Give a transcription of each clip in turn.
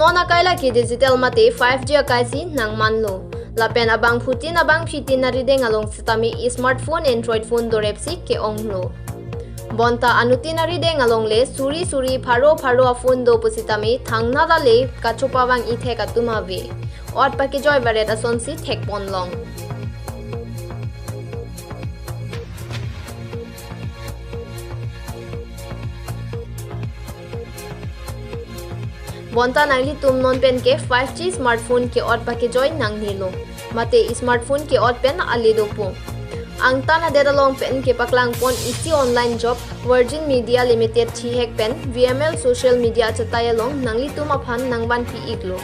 nona kaila ki digital mate 5G akaisi nang manlo lapen abang phutin abang phitin na rideng along sitami smartphone android phone dorepsi ke onglo bonta anuti na rideng along le suri pharo phone do pusitami thangna da le kachopa bang ithe katumawe ot pa ki joy baret asonsi thek ponlong bonta nangli tum non pen ke 5G smartphone ke ot pa ke joy nang nilo mate smartphone ke ot pen ali do po ang tana dedalong pen ke paklang pon isi online job Virgin Media Limited thi hek pen VML social media chatayalong nangli tum aphan nangban pi iglo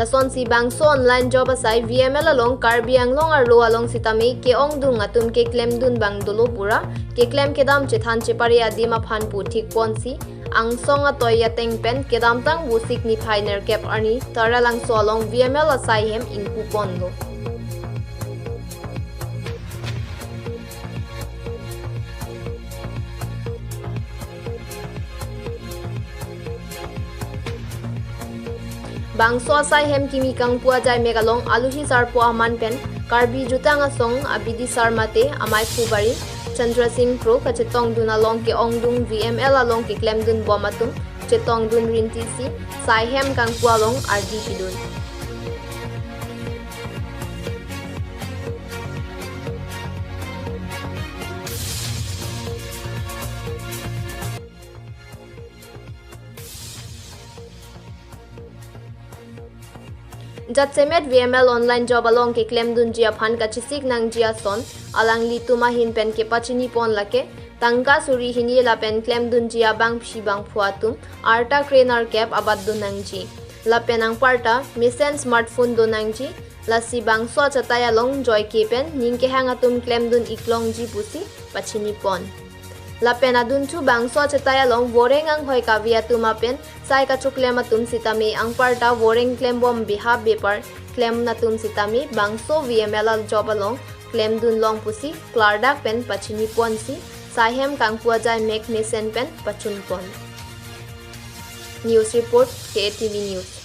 lason si bangso online job asai VML along karbiang long arlo along sitami ke ong dung atum ke claim dun bang dolo pura ke claim kedam chethan chepari adima phan pu thik ponsi ang song atoy yateng pen kedam tang busik ni phainer cap ani Taralangso along VML asaihem inku pondo bangso asaihem kimi kangpu ajai megalong aluhi sarpo aman pen karbi jutang asong abidi sarmate amai khubari Chandra Singh Pro kachetong dun along ke ongdung VML along ke claim dun bomatum chetong dun rinti si saihem kangpu along RDP dun Jatsemet VML online job along ke claim dun jia phan kachisik nang jia son alang li tuma hin pen ke pachini pon lake tangka suri hini la pen claim dun jia bang phi bang phuatum arta trainer cap abad dun nang ji la penang parta misen smartphone dun nang ji la si bang so chataya long joy ke pen ning ke hangatum claim dun iklong ji pusi pachini pon la pena dun chu bangso chataya long woreng ang hoi kavia tuma pen sai ka chuklema tum sitami ang parta woreng claim bom biha bepar claim na tum sitami bangso VML job along claim dun long pusi klardak pen pachini pon si saihem kangpu ajai mek mesen pen pachun pon news report KTV news